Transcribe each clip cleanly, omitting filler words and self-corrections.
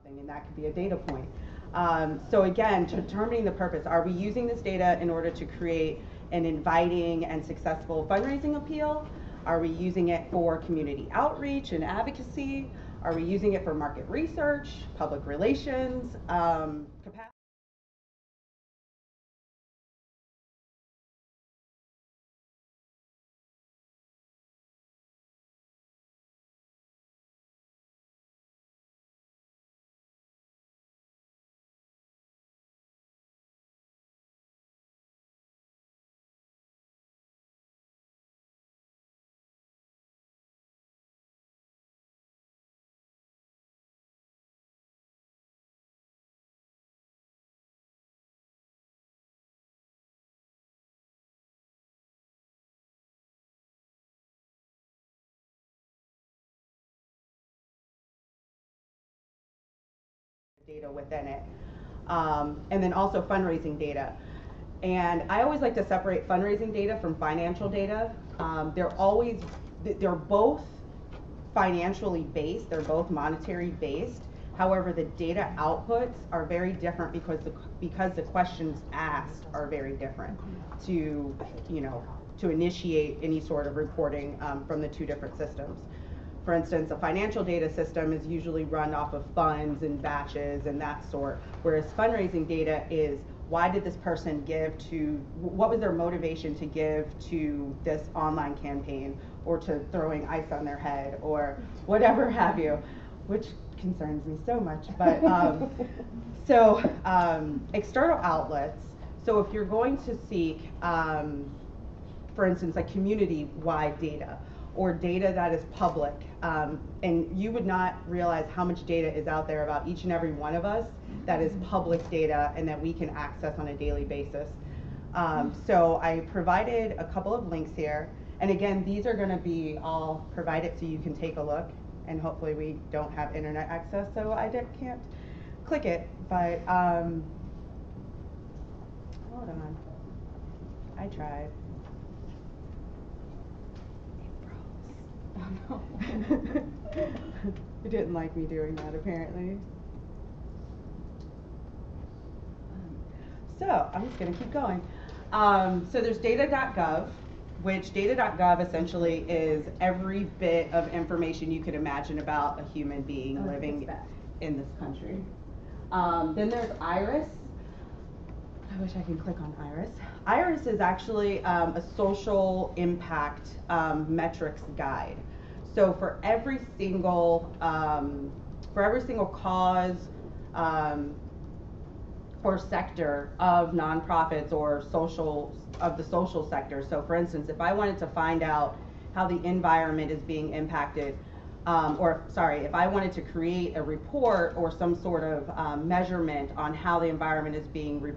something, and that could be a data point. So again, determining the purpose. Are we using this data in order to create an inviting and successful fundraising appeal? Are we using it for community outreach and advocacy? Are we using it for market research, public relations, capacity? Data within it, and then also fundraising data. And I always like to separate fundraising data from financial data. They're both financially based, they're both monetary based. However, the data outputs are very different because the questions asked are very different to initiate any sort of reporting from the two different systems. For instance, a financial data system is usually run off of funds and batches and that sort, whereas fundraising data is, why did this person give to, what was their motivation to give to this online campaign, or to throwing ice on their head, or whatever have you, which concerns me so much. But external outlets. So if you're going to seek, for instance, like community-wide data, or data that is public, and you would not realize how much data is out there about each and every one of us that is public data and that we can access on a daily basis. So I provided a couple of links here, and again, these are going to be all provided so you can take a look, and hopefully we don't have internet access, so I can't click it, but hold on, I tried. Oh no. He didn't like me doing that, apparently. So I'm just going to keep going. So there's data.gov, which data.gov essentially is every bit of information you could imagine about a human being living in this country. Then there's IRIS. I wish I could click on IRIS. IRIS is actually a social impact metrics guide. So for every single cause or sector of nonprofits or the social sector. So for instance, if I wanted to find out how the environment is being impacted, if I wanted to create a report or some sort of measurement on how the environment is being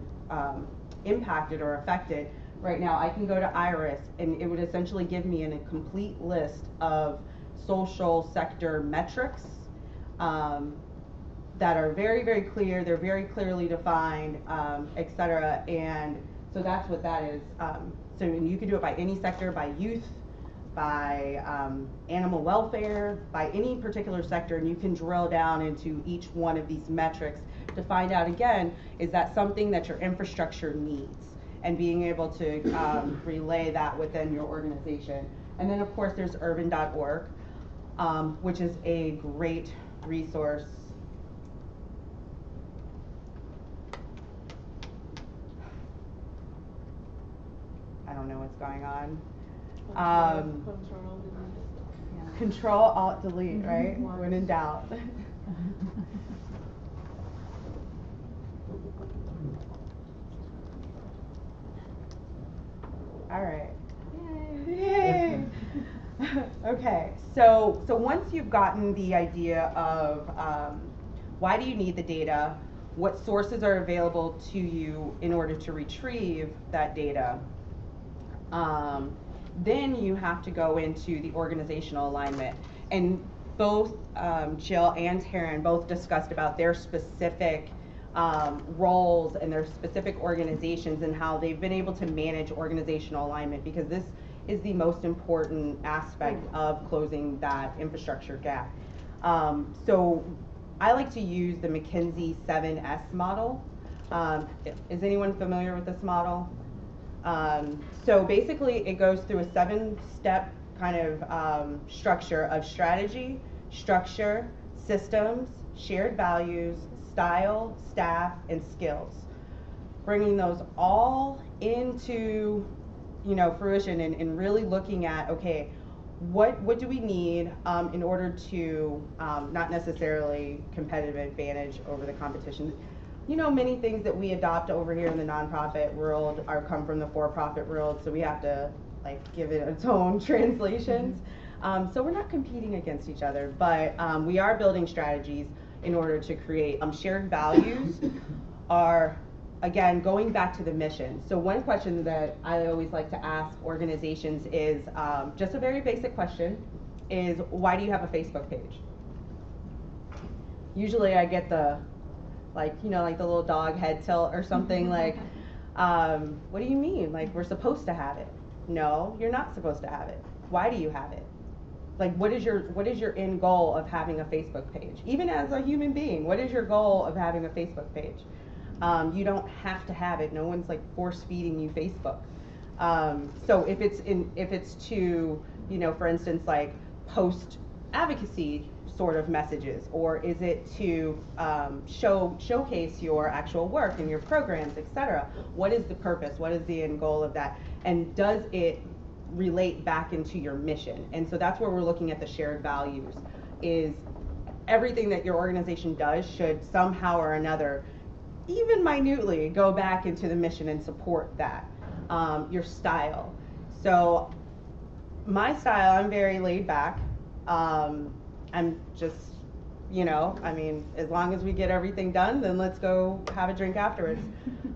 impacted or affected, right now I can go to IRIS and it would essentially give me a complete list of social sector metrics that are very, very clear, they're very clearly defined, etc. And so that's what that is. So you can do it by any sector, by youth, by animal welfare, by any particular sector, and you can drill down into each one of these metrics to find out, again, is that something that your infrastructure needs, and being able to relay that within your organization. And then of course there's urban.org, which is a great resource. I don't know what's going on. Control, Alt, Delete, right? When in doubt. All right. Yay. Okay, so once you've gotten the idea of why do you need the data, what sources are available to you in order to retrieve that data, then you have to go into the organizational alignment. And both Jill and TARYN both discussed about their specific roles and their specific organizations and how they've been able to manage organizational alignment, because this is the most important aspect of closing that infrastructure gap. So I like to use the McKinsey 7S model. Is anyone familiar with this model? So basically it goes through a 7-step kind of structure of strategy, structure, systems, shared values, style, staff, and skills. Bringing those all into, you know, fruition and really looking at, okay, what do we need in order to not necessarily competitive advantage over the competition. You know, many things that we adopt over here in the nonprofit world come from the for-profit world, so we have to like give it its own translations. So we're not competing against each other, but we are building strategies in order to create shared values. Are, again, going back to the mission. So one question that I always like to ask organizations is just a very basic question, is why do you have a Facebook page? Usually I get the, like, you know, like the little dog head tilt or something, like, what do you mean? Like, we're supposed to have it. No, you're not supposed to have it. Why do you have it? Like, what is your end goal of having a Facebook page? Even as a human being, what is your goal of having a Facebook page? You don't have to have it. No one's like force feeding you Facebook. So if it's to, you know, for instance, like post advocacy sort of messages, or is it to showcase your actual work and your programs, etc.? What is the purpose? What is the end goal of that? And does it relate back into your mission? And so that's where we're looking at the shared values, is everything that your organization does should somehow or another, even minutely, go back into the mission and support that. Your style. So my style, I'm very laid back. I'm just, you know, I mean, as long as we get everything done, then let's go have a drink afterwards.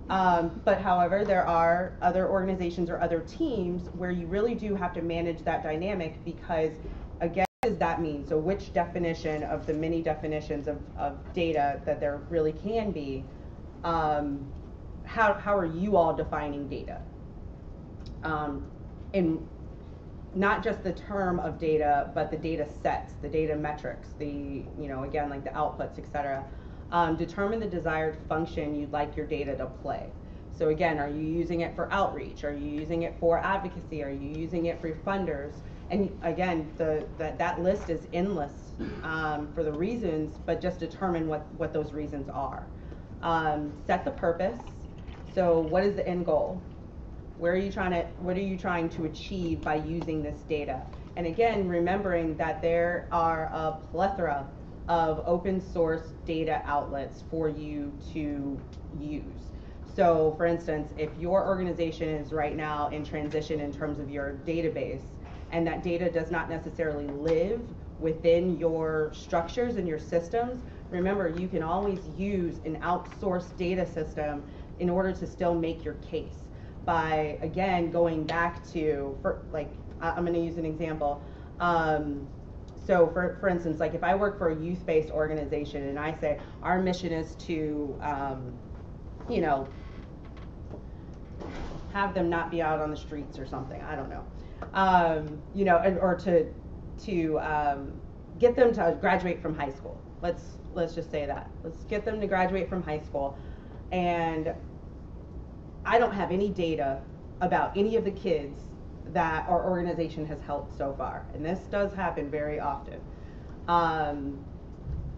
But however, there are other organizations or other teams where you really do have to manage that dynamic, because again, what does that mean? So which definition of the many definitions of data that there really can be, how are you all defining data? And not just the term of data, but the data sets, the data metrics, the, you know, again, like the outputs, etc. Determine the desired function you'd like your data to play. So again, are you using it for outreach? Are you using it for advocacy? Are you using it for funders? And again, that list is endless for the reasons, but just determine what those reasons are. Set the purpose. So what is the end goal? What are you trying to achieve by using this data? And again, remembering that there are a plethora of open source data outlets for you to use. So for instance, if your organization is right now in transition in terms of your database, and that data does not necessarily live within your structures and your systems, remember, you can always use an outsourced data system in order to still make your case. By, again, going back to, I'm going to use an example. So for instance, like if I work for a youth-based organization and I say our mission is to, you know, have them not be out on the streets or something, I don't know, you know, or to get them to graduate from high school. Let's just say that. Let's get them to graduate from high school, and I don't have any data about any of the kids that our organization has helped so far, and this does happen very often.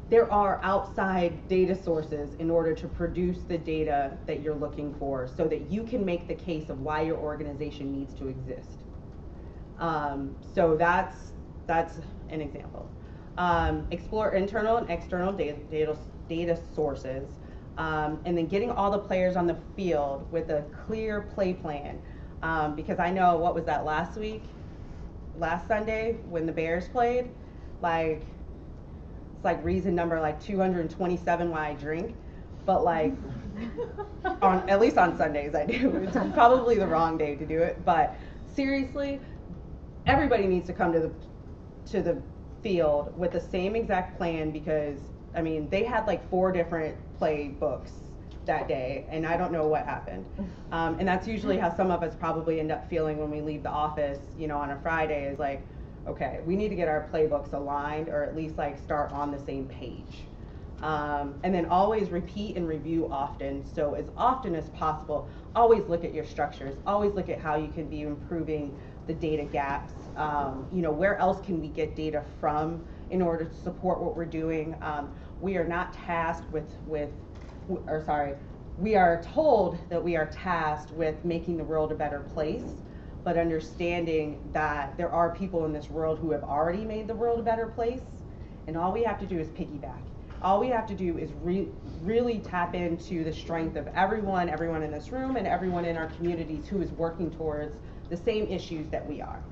There are outside data sources in order to produce the data that you're looking for, so that you can make the case of why your organization needs to exist. So that's an example. Explore internal and external data sources. And then getting all the players on the field with a clear play plan. Because I know, what was that, last Sunday when the Bears played? Like, it's like reason number like 227 why I drink. But like, at least on Sundays I do. It's probably the wrong day to do it. But seriously, everybody needs to come to the field with the same exact plan, because I mean, they had like 4 different playbooks that day, and I don't know what happened. And that's usually how some of us probably end up feeling when we leave the office, you know, on a Friday, is like, okay, we need to get our playbooks aligned, or at least like start on the same page. And then always repeat and review often. So as often as possible, always look at your structures, always look at how you can be improving the data gaps. You know, where else can we get data from in order to support what we're doing? We are not tasked we are told that we are tasked with making the world a better place, but understanding that there are people in this world who have already made the world a better place, and all we have to do is piggyback. All we have to do is really tap into the strength of everyone in this room and everyone in our communities who is working towards the same issues that we are.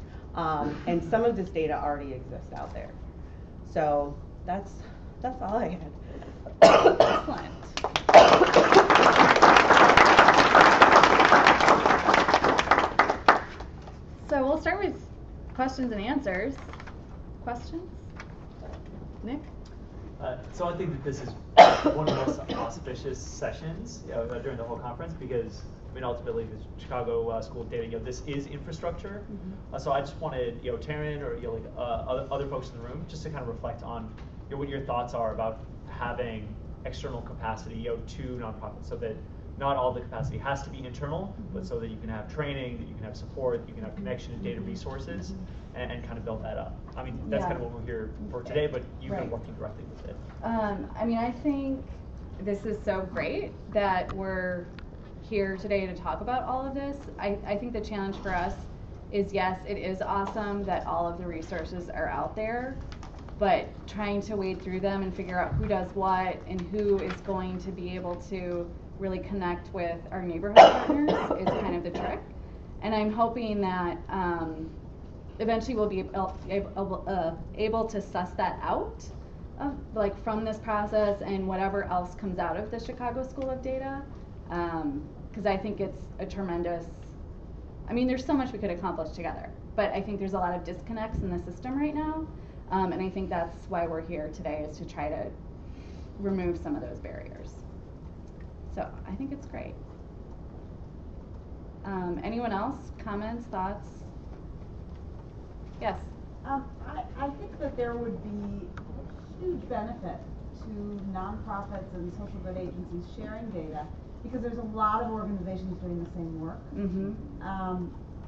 And some of this data already exists out there. So that's all I had. Excellent. So we'll start with questions and answers. Questions? Nick? So I think that this is one of the most auspicious sessions during the whole conference, because I mean, ultimately the Chicago School of Data, this is infrastructure. So I just wanted TARYN or like other folks in the room just to kind of reflect on what your thoughts are about having external capacity to nonprofits, so that not all the capacity has to be internal, but so that you can have training, that you can have support, you can have connection to data resources, and kind of build that up. I mean, that's kind of what we're here for today, but you've been working directly with it. I mean, I think this is so great that we're here today to talk about all of this. I think the challenge for us is, yes, it is awesome that all of the resources are out there, but trying to wade through them and figure out who does what and who is going to be able to really connect with our neighborhood partners is kind of the trick. And I'm hoping that eventually we'll be able to suss that out, like from this process and whatever else comes out of the Chicago School of Data, because I think it's a tremendous, I mean, there's so much we could accomplish together, but I think there's a lot of disconnects in the system right now, and I think that's why we're here today, is to try to remove some of those barriers. So I think it's great. Anyone else? Comments, thoughts? Yes? I think that there would be huge benefit to nonprofits and social good agencies sharing data, because there's a lot of organizations doing the same work.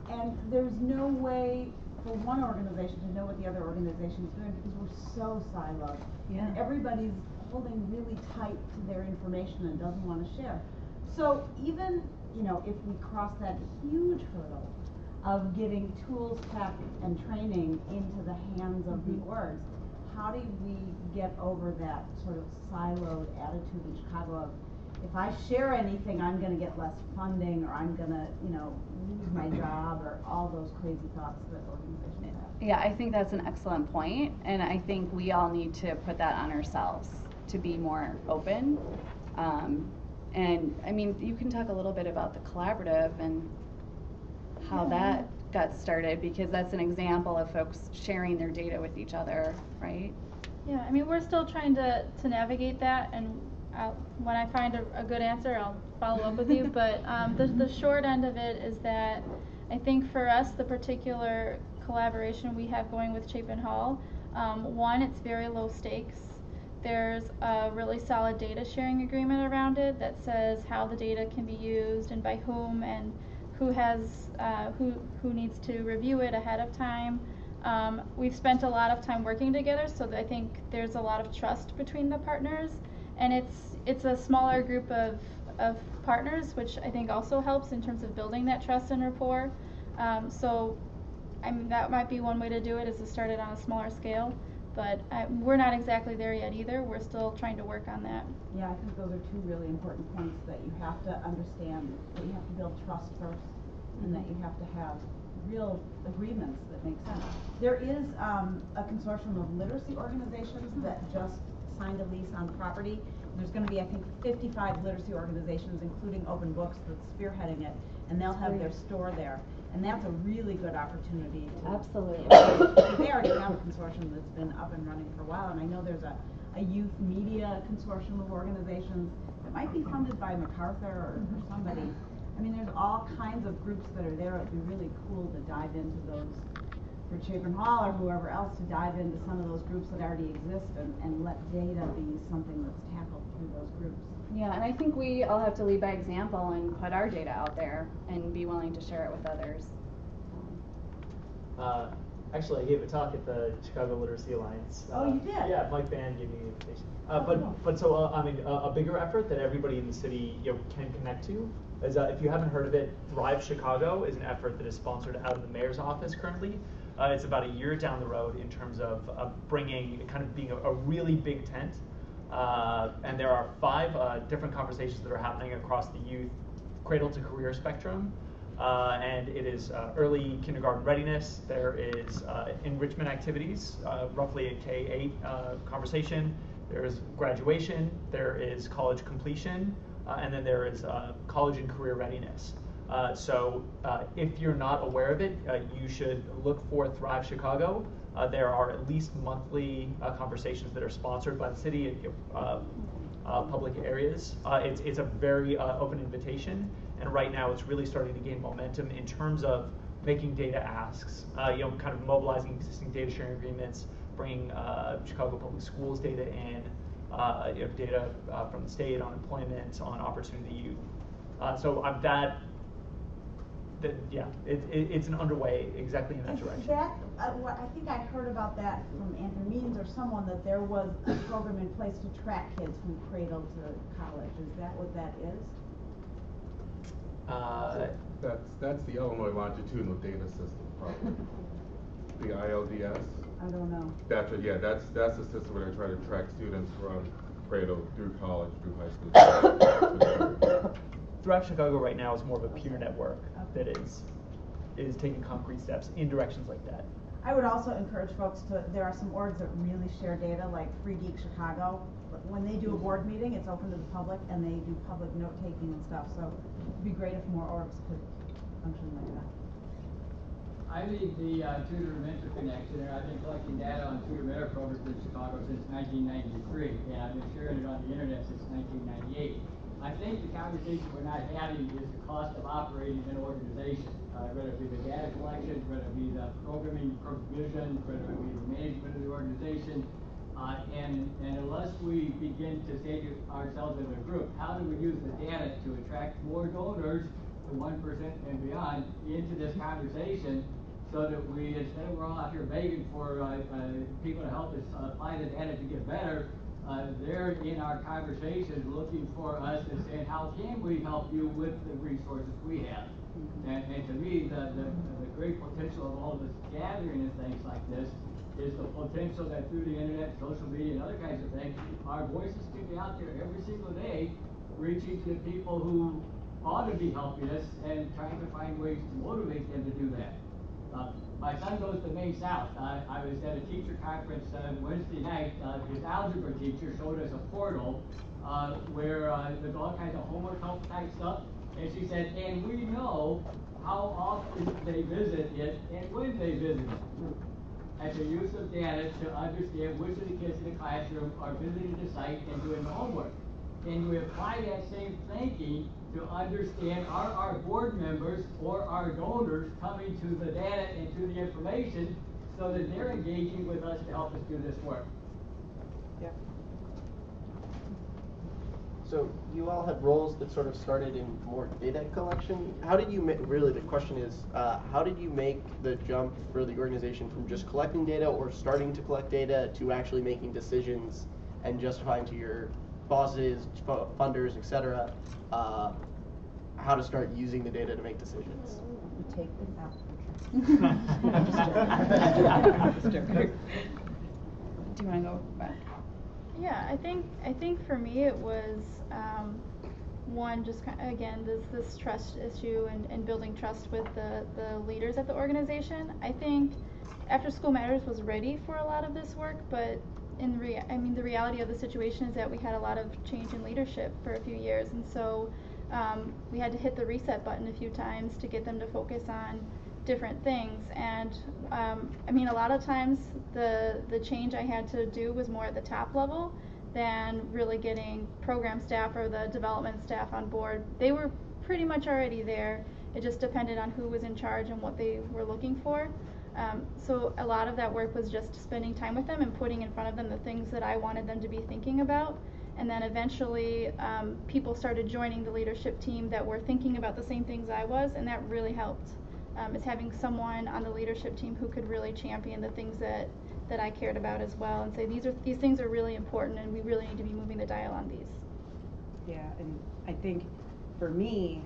And there's no way for one organization to know what the other organization is doing, because we're so siloed. And everybody's holding really tight to their information and doesn't want to share. So even, if we cross that huge hurdle of getting tools, tech, and training into the hands of the orgs, how do we get over that sort of siloed attitude in Chicago of, if I share anything, I'm going to get less funding, or I'm going to, lose my job, or all those crazy thoughts that organizations have. Yeah, I think that's an excellent point, and I think we all need to put that on ourselves to be more open. And I mean, you can talk a little bit about the collaborative and how that got started, because that's an example of folks sharing their data with each other, right? Yeah, I mean, we're still trying to navigate that, and when I find a good answer, I'll follow up with you. But the short end of it is that I think for us, the particular collaboration we have going with Chapin Hall, one, it's very low stakes. There's a really solid data sharing agreement around it that says how the data can be used and by whom, and who has who needs to review it ahead of time. We've spent a lot of time working together, so I think there's a lot of trust between the partners, and it's a smaller group of partners, which I think also helps in terms of building that trust and rapport. So I mean, that might be one way to do it, is to start it on a smaller scale. But we're not exactly there yet either. We're still trying to work on that. Yeah, I think those are two really important points, that you have to understand that you have to build trust first, and that you have to have real agreements that make sense. There is a consortium of literacy organizations that just signed a lease on property. There's going to be, I think, 55 literacy organizations, including Open Books, that's spearheading it, and they'll have their store there. And that's a really good opportunity to... Absolutely. They already have a consortium that's been up and running for a while, and I know there's a youth media consortium of organizations that might be funded by MacArthur or somebody. I mean, there's all kinds of groups that are there. It'd be really cool to dive into those, for Chapin Hall or whoever else, to dive into some of those groups that already exist, and let data be something that's through those groups. Yeah, and I think we all have to lead by example and put our data out there and be willing to share it with others. Actually, I gave a talk at the Chicago Literacy Alliance. Oh, you did? Yeah, Mike Van gave me the invitation. Cool. But so I mean, a bigger effort that everybody in the city can connect to is if you haven't heard of it, Thrive Chicago is an effort that is sponsored out of the mayor's office currently. It's about a year down the road in terms of bringing, kind of being a really big tent. And there are 5 different conversations that are happening across the youth cradle to career spectrum. And it is early kindergarten readiness. There is enrichment activities, roughly a K-8 conversation. There is graduation. There is college completion. And then there is college and career readiness. So if you're not aware of it, you should look for Thrive Chicago. There are at least monthly conversations that are sponsored by the city at public areas. It's a very open invitation, and right now it's really starting to gain momentum in terms of making data asks, kind of mobilizing existing data sharing agreements, bringing Chicago Public Schools data in, data from the state on employment, on opportunity youth. So yeah, it's an underway exactly in that direction. Is that, I think I heard about that from Andrew Means or someone, that there was a program in place to track kids from cradle to college. Is that what that is? That's the Illinois Longitudinal Data System program. The ILDS. I don't know. That's the system where they try to track students from cradle through college, through high school. Thrive Chicago right now is more of a peer network that is taking concrete steps in directions like that. I would also encourage folks to, there are some orgs that really share data, like Free Geek Chicago. When they do a board meeting, it's open to the public, and they do public note-taking and stuff, so it'd be great if more orgs could function like that. I lead the Tutor Mentor Connection, and I've been collecting data on tutor mentor programs in Chicago since 1993, and I've been sharing it on the internet since 1998. I think the conversation we're not having is the cost of operating an organization, whether it be the data collection, whether it be the programming provision, whether it be the management of the organization, and unless we begin to say to ourselves as a group, how do we use the data to attract more donors, the 1% and beyond, into this conversation, so that we, instead of we're all out here begging for people to help us apply the data to get better, they're in our conversations looking for us and saying, how can we help you with the resources we have? And to me, the great potential of all this gathering and things like this is the potential that through the internet, social media, and other kinds of things, our voices can be out there every single day, reaching to the people who ought to be helping us and trying to find ways to motivate them to do that. My son goes to Maine South. I was at a teacher conference Wednesday night. His algebra teacher showed us a portal where there's all kinds of homework help type stuff. And she said, and we know how often they visit it and when they visit it. As a use of data to understand which of the kids in the classroom are visiting the site and doing the homework. And we apply that same thinking to understand, are our board members or our donors coming to the data and to the information so that they're engaging with us to help us do this work. Yeah. So you all had roles that sort of started in more data collection. How did you really, the question is, how did you make the jump for the organization from just collecting data or starting to collect data to actually making decisions and justifying to your bosses, funders, etc., how to start using the data to make decisions? We take this out. Do you want to go back? Yeah, I think for me it was one, just again this trust issue and building trust with the leaders at the organization. I think After School Matters was ready for a lot of this work, but the reality of the situation is that we had a lot of change in leadership for a few years, and so we had to hit the reset button a few times to get them to focus on different things. And a lot of times the change I had to do was more at the top level than really getting program staff or the development staff on board. They were pretty much already there. It just depended on who was in charge and what they were looking for. So a lot of that work was just spending time with them and putting in front of them the things that I wanted them to be thinking about, And then eventually, people started joining the leadership team that were thinking about the same things I was, and that really helped. Is having someone on the leadership team who could really champion the things that I cared about as well, and say these things are really important, and we really need to be moving the dial on these. Yeah, and I think for me,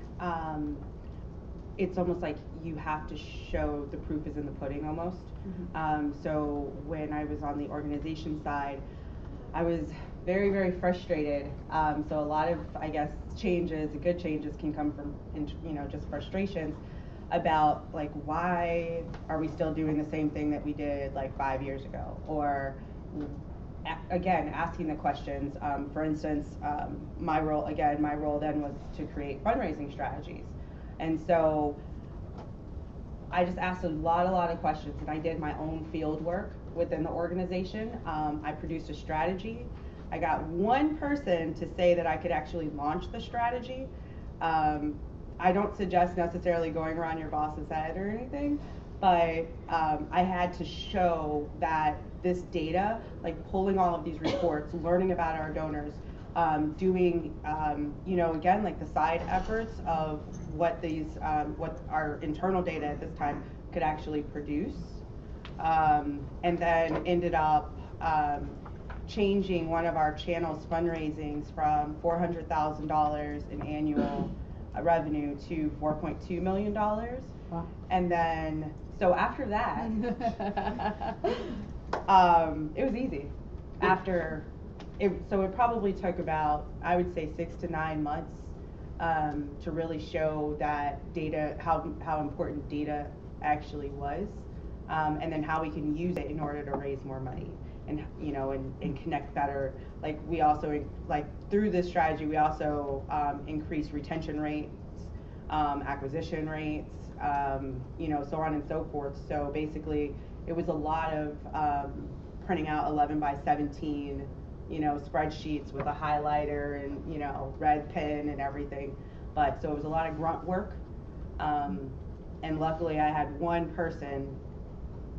it's almost like you have to show the proof is in the pudding almost. So when I was on the organization side, I was very, very frustrated. So a lot of, I guess, changes, good changes can come from, just frustrations about like, why are we still doing the same thing that we did like 5 years ago? Or again, asking the questions. For instance, my role then was to create fundraising strategies. And so I just asked a lot of questions, and I did my own field work within the organization. I produced a strategy. I got one person to say that I could actually launch the strategy. I don't suggest necessarily going around your boss's head or anything, but I had to show that this data, like pulling all of these reports, learning about our donors, doing, again, like the side efforts of what what our internal data at this time could actually produce, and then ended up changing one of our channel's fundraisings from $400,000 in annual revenue to $4.2 million. Wow. And then, so after that, it was easy. So it probably took about, I would say, 6 to 9 months to really show that data, how important data actually was, and then how we can use it in order to raise more money and and connect better. Like we also, through this strategy, we also increase retention rates, acquisition rates, so on and so forth. So basically, it was a lot of printing out 11 by 17, spreadsheets with a highlighter and, red pen and everything. But so it was a lot of grunt work. And luckily I had one person.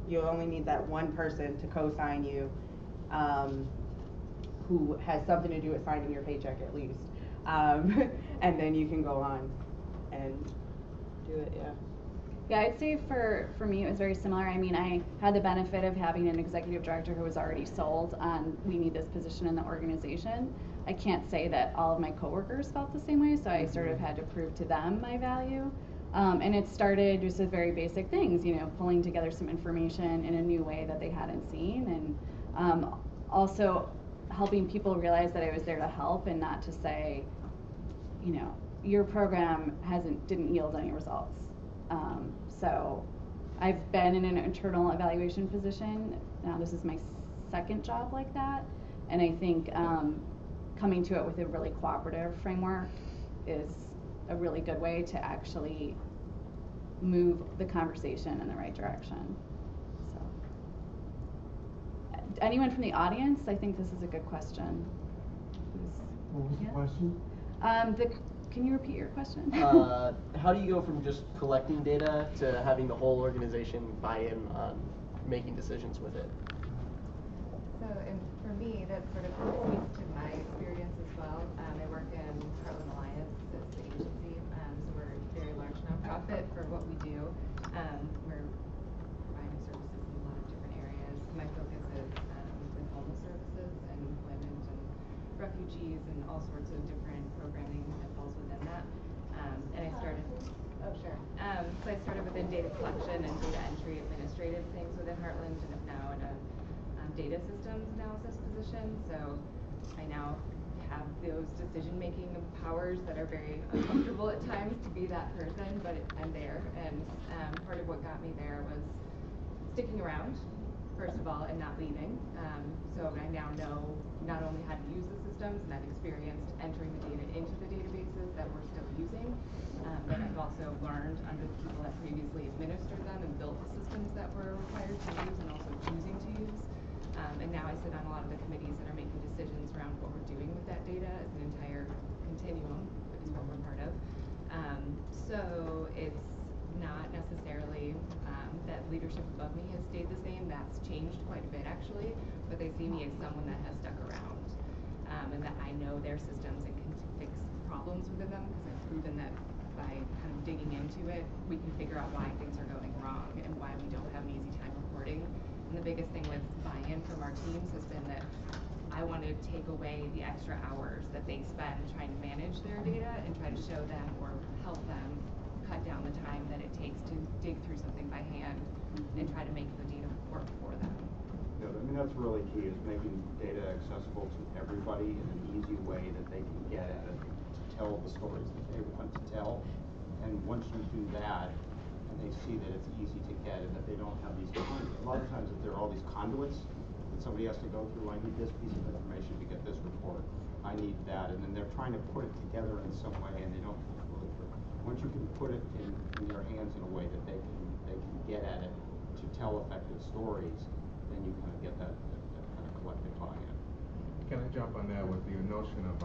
You only need that one person to co-sign you, who has something to do with signing your paycheck at least. And then you can go on and do it, yeah. Yeah, I'd say for me it was very similar. I mean, I had the benefit of having an executive director who was already sold on we need this position in the organization. I can't say that all of my coworkers felt the same way, so I sort of had to prove to them my value. And it started just with very basic things, pulling together some information in a new way that they hadn't seen, and also helping people realize that I was there to help and not to say, your program didn't yield any results. So I've been in an internal evaluation position. Now this is my second job like that, and I think coming to it with a really cooperative framework is a really good way to actually move the conversation in the right direction. So, anyone from the audience? I think this is a good question. What was the question? Can you repeat your question? How do you go from just collecting data to having the whole organization buy in on making decisions with it? So, and for me, that sort of speaks to my experience as well. I work in Heartland Alliance, it's the agency, so we're a very large nonprofit for what we do. We're providing services in a lot of different areas. My focus is with homeless services and employment and refugees and all sorts of different programming that falls within that. And I started, so I started within data collection and data entry administrative things within Heartland, and am now in a data systems analysis position. So I now have those decision-making powers that are very uncomfortable at times to be that person, but I'm there. And part of what got me there was sticking around, first of all, and not leaving. So I now know not only how to use the systems, and I've experienced entering the data into the databases that we're still using, but I've also learned under the people that previously administered them and built the systems that we're required to use and also choosing to use. And now I sit on a lot of the committees that are making decisions around what we're doing with that data as an entire continuum, which is what we're part of. So it's not necessarily that leadership above me has stayed the same. That's changed quite a bit actually, but they see me as someone that has stuck around. and that I know their systems and can fix problems within them, because I've proven that by kind of digging into it, we can figure out why things are going wrong and why we don't have an easy time reporting. And the biggest thing with buy-in from our teams has been that I want to take away the extra hours that they spend trying to manage their data and try to show them or help them cut down the time that it takes to dig through something by hand and try to make the data work for them. Yeah, I mean, that's really key, is making data accessible to everybody in an easy way that they can get at it, to tell the stories that they want to tell. And once you do that, and they see that it's easy to get and that they don't have these conduits. A lot of times if there are all these conduits that somebody has to go through, I need this piece of information to get this report, I need that, and then they're trying to put it together in some way and they don't really. Once you can put it in their hands in a way that they can get at it to tell effective stories, then you kind of get that kind of collective buy-in. Can I jump on that with the notion of,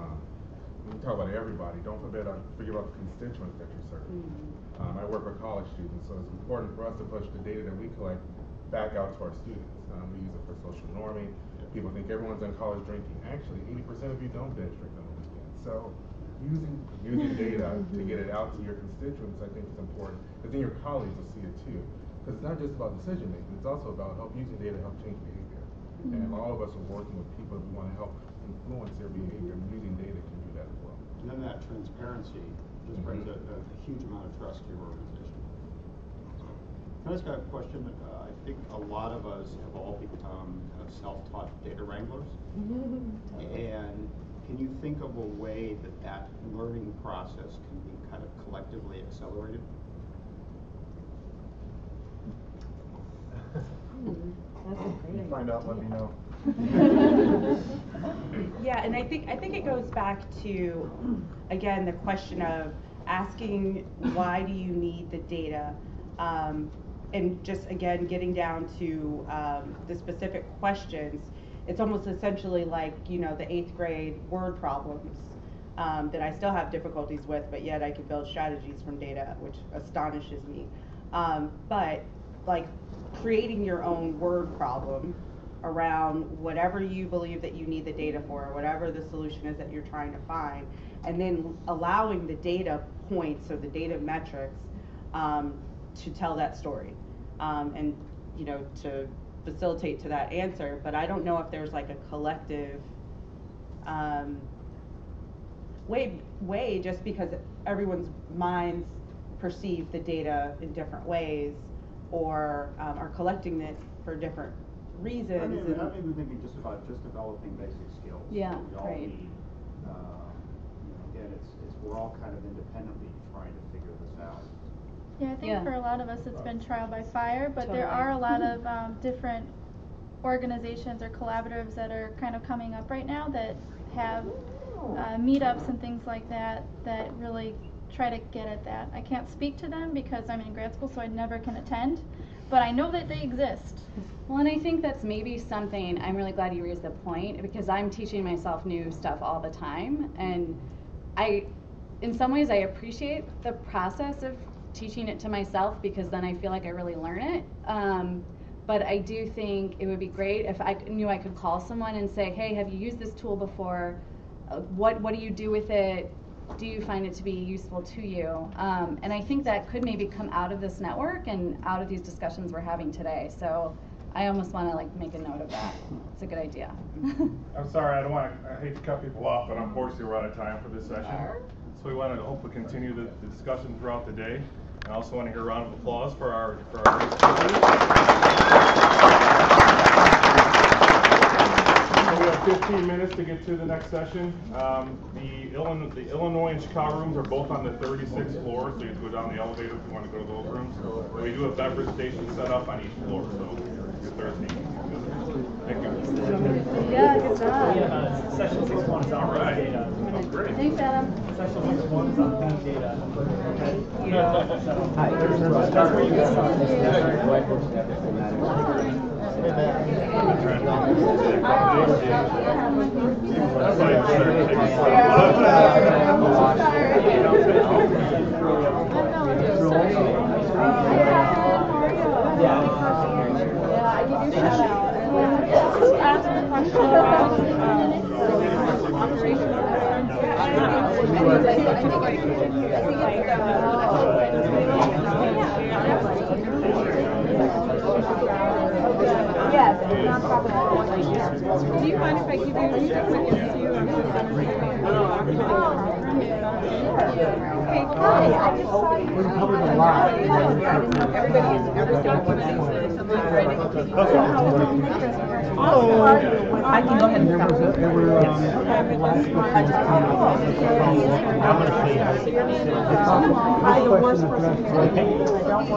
when you talk about everybody, don't forget about the constituents that you serve. I work with college students, so it's important for us to push the data that we collect back out to our students. We use it for social norming. People think everyone's in college drinking. Actually, 80% of you don't binge drink on the weekend. So using data to get it out to your constituents, I think is important. Because then your colleagues will see it too. Because it's not just about decision making, it's also about using data to help change behavior. And all of us are working with people that we want to help influence their behavior, and using data can do that as well. And then that transparency just brings a huge amount of trust to your organization. I just got a question. I think a lot of us have all become kind of self-taught data wranglers. And can you think of a way that learning process can be kind of collectively accelerated? You find out, let me know. Yeah, and I think it goes back to, again, the question of asking why do you need the data, and just again getting down to the specific questions. It's almost essentially like, you know, the 8th grade word problems that I still have difficulties with, but yet I can build strategies from data, which astonishes me. But like creating your own word problem around whatever you believe that you need the data for, whatever the solution is that you're trying to find, and then allowing the data points or the data metrics to tell that story, and you know, to facilitate to that answer. But I don't know if there's like a collective way, just because everyone's minds perceive the data in different ways, or are collecting it for different reasons. I'm even thinking just about developing basic skills. Yeah, we all right. need. You know, again, it's we're all kind of independently trying to figure this out. Yeah, I think for a lot of us it's been trial by fire, but there Totally. are a lot of different organizations or collaboratives that are kind of coming up right now that have meetups and things like that that really try to get at that. I can't speak to them because I'm in grad school, so I never can attend, but I know that they exist. Well, and I think that's maybe something, I'm really glad you raised the point, because I'm teaching myself new stuff all the time, and in some ways I appreciate the process of teaching it to myself, because then I feel like I really learn it. But I do think it would be great if I knew I could call someone and say, hey, have you used this tool before? What do you do with it? Do you find it to be useful to you? And I think that could maybe come out of this network and out of these discussions we're having today. So I almost want to like make a note of that. It's a good idea. I'm sorry, I hate to cut people off, but unfortunately we're out of time for this session. So we wanted to hopefully continue the discussion throughout the day. I also want to hear a round of applause for our guest speakers. So we have 15 minutes to get to the next session. The Illinois and Chicago rooms are both on the 36th floor, so you have to go down the elevator if you want to go to those rooms. We do have beverage stations set up on each floor, so your Thursday evening. Thank you. Yeah, good job. Session 6-1 is on data. Oh, great. Thanks, Adam. Session 6-1 is on data. That's where you get I give you a shout out. Ask a question about Yes, nonprofit. Do you mind if I give you a quick interview? Okay, hi. I just saw you. We covered a lot. I can go ahead and stop. There were last question addressed